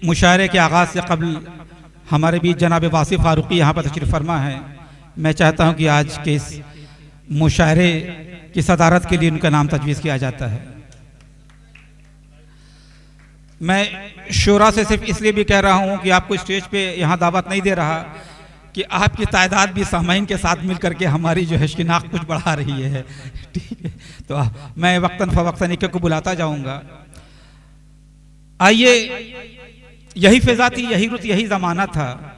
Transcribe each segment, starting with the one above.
मुशायरे के आगाज़ से कबल हमारे बीच जनाब वासिफ़ फ़ारूक़ी यहाँ पर तशरीफ़ फरमा है। मैं चाहता हूँ कि आज के इस मुशायरे की सदारत के लिए उनका नाम तजवीज़ किया जाता है। मैं शोरा से सिर्फ इसलिए भी कह रहा हूँ कि आपको स्टेज पे यहाँ दावत नहीं दे रहा कि आपकी तादाद भी सामाइन के साथ मिल करके हमारी जो है शिनाख्त कुछ बढ़ा रही है। ठीक है, तो मैं वक्तन फ़वक्तन एक को बुलाता जाऊँगा। आइए, यही फ़िज़ा थी, यही रुत, यही ज़माना था।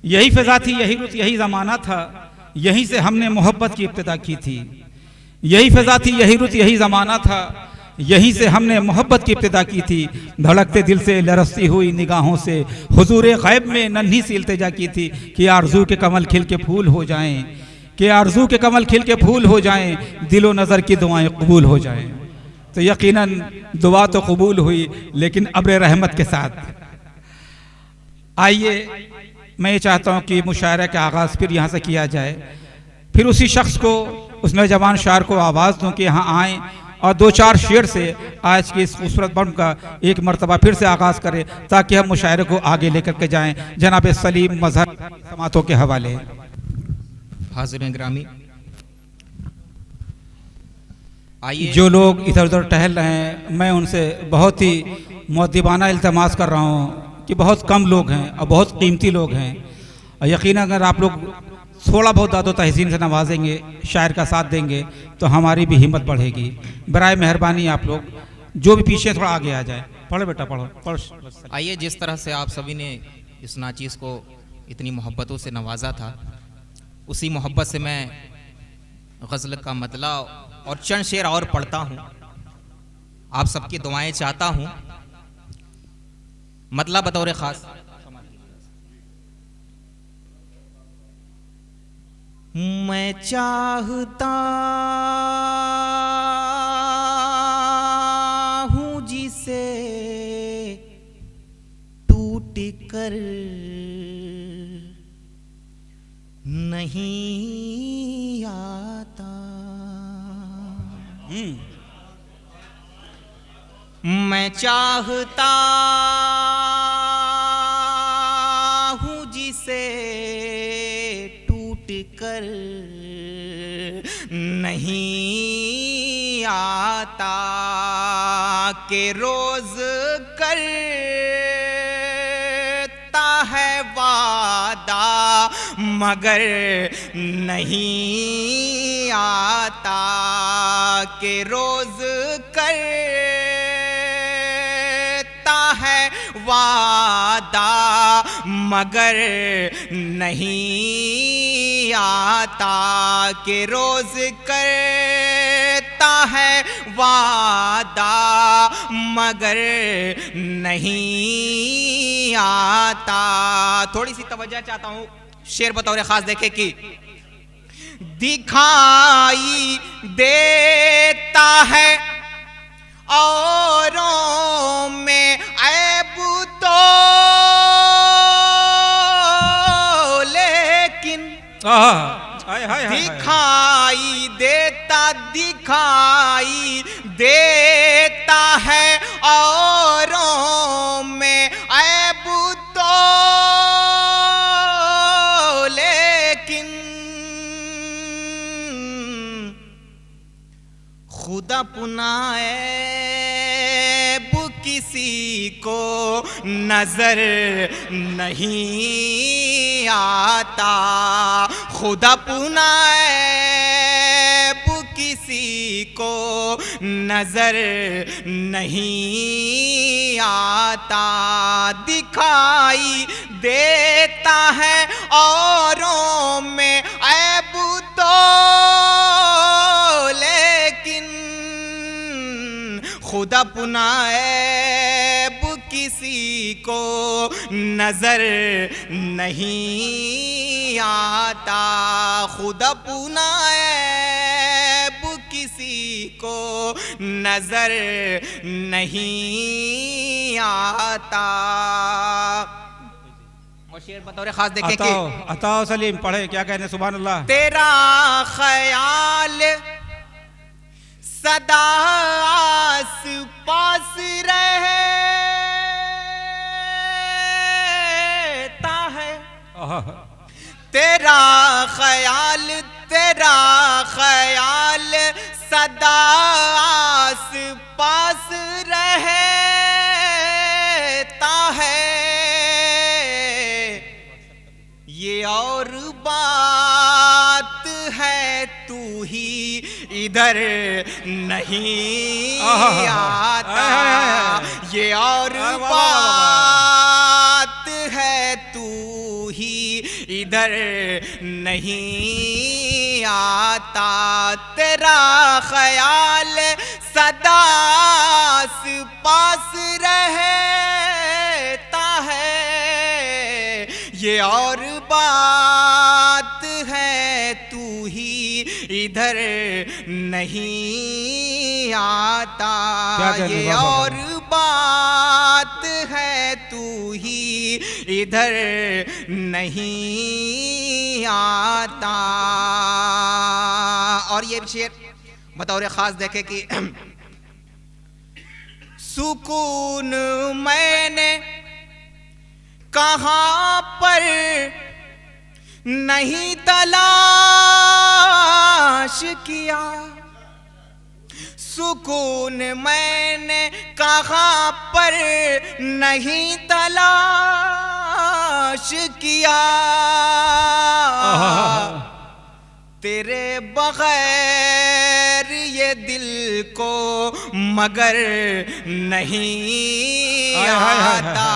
यही फ़िज़ा थी, यही रुत, यही ज़माना था। यहीं से हमने मोहब्बत की इब्तिदा की थी। यही फ़िज़ा थी, यही रुत, यही ज़माना था। यहीं से हमने मोहब्बत की इब्तिदा की थी। धड़कते दिल से लरसती हुई निगाहों से हुजूरे ग़ैब में नन्ही सी इल्तिजा की थी कि आरज़ू के कमल खिल के फूल हो जाएं, कि आरज़ू के कमल खिल के फूल हो जाएं, दिलो नज़र की दुआएं कबूल हो जाएं। तो यकीनन दुआ तो कबूल हुई, लेकिन अब्र रहमत के साथ। आइए, मैं ये चाहता हूँ कि मुशायरे का आगाज़ फिर यहाँ से किया जाए, फिर उसी शख्स को, उस नौजवान शायर को आवाज़ दूँ कि यहाँ आएँ और दो चार शेर से आज की इस खूबसूरत बम का एक मरतबा फिर से आगाज़ करें, ताकि हम मुशायरे को आगे लेकर के जाएँ। जनाब सलीम मजहर समातों के हवाले। हाज़िरीन ग्रामी, आइए, जो लोग इधर उधर टहल रहे हैं, मैं उनसे बहुत ही मुअद्दिबाना इल्तमास कर रहा हूँ कि बहुत कम लोग हैं और बहुत कीमती लोग हैं। और यकीनन अगर आप लोग थोड़ा बहुत दादो तहसीन से नवाजेंगे, शायर का साथ देंगे, तो हमारी भी हिम्मत बढ़ेगी। बराए मेहरबानी आप लोग जो भी पीछे थोड़ा आगे आ जाए। पढ़ो बेटा, पढ़ो पढ़ो। आइए, जिस तरह से आप सभी ने इस नाचीज़ को इतनी मोहब्बतों से नवाजा था, उसी मोहब्बत से मैं गज़ल का मतला और चंद शेर और पढ़ता हूँ। आप सबकी दुआएं चाहता हूँ। मतला बतौर ख़ास, मैं चाहता हूँ जिसे टूट कर नहीं आता, मैं चाहता हूँ जिसे टूट कर नहीं आता, के रोज करता है वादा मगर नहीं आता, के रोज करता है वादा मगर नहीं आता, के रोज करता है वादा मगर नहीं आता। थोड़ी सी तवज्जो चाहता हूँ, शेर बतौर खास देखे कि दिखाई देता है औरों में ऐब तो लेकिन दिखाई देता है औरों में ऐब तो लेकिन खुद अपना ऐब किसी को नजर नहीं आता, खुद अपना ऐब किसी को नजर नहीं आता, दिखाई देता है औरों में ऐब तो लेकिन खुद अपना ऐब किसी को नजर नहीं आता, खुद अपना ऐब किसी को नजर नहीं आता। और शेर बतौर खास देखें कि अताओ सलीम पढ़े, क्या कहने सुभान अल्लाह। तेरा ख्याल सदा आस पास रहे, तेरा ख्याल सदा आस पास रहता है, ये और बात है तू ही इधर नहीं आता, ये और बात है तू ही इधर नहीं आता, तेरा ख्याल सदा आस पास रहता है, ये और बात है तू ही इधर नहीं आता, ये और बात है तू ही इधर नहीं आता। और ये शेर बतौर खास देखे कि सुकून मैंने कहाँ पर नहीं तलाश किया, सुकून मैंने कहाँ पर नहीं तलाश किया, तेरे बगैर ये दिल को मगर नहीं आता,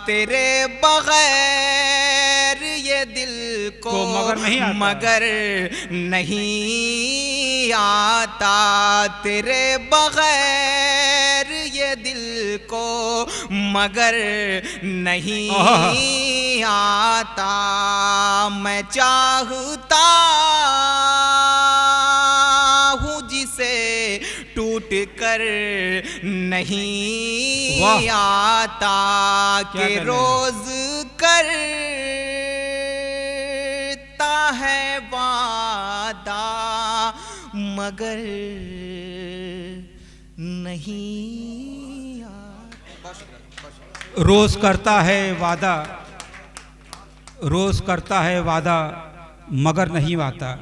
तेरे बगैर ये दिल को मगर नहीं आता, तेरे बगैर ये दिल को मगर नहीं आता, मैं चाहता हूँ जिसे टूट कर नहीं आता, कि रोज करता है वादा मगर नहीं आता। रोज करता है वादा, रोज करता है वादा मगर नहीं आता।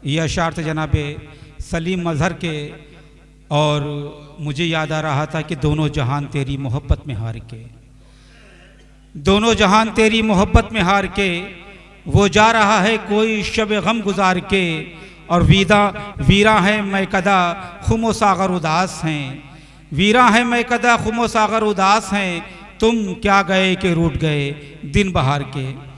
यह अशार्त जनाबे सलीम मजहर के, और मुझे याद आ रहा था कि दोनों जहान तेरी मोहब्बत में हार के, दोनों जहान तेरी मोहब्बत में हार के, वो जा रहा है कोई शब गम गुजार के, और वीरा है मैं कदा खुमो सागर उदास हैं, वीरा है मैं कदा खुमो सागर उदास हैं, तुम क्या गए कि रूठ गए दिन बहार के।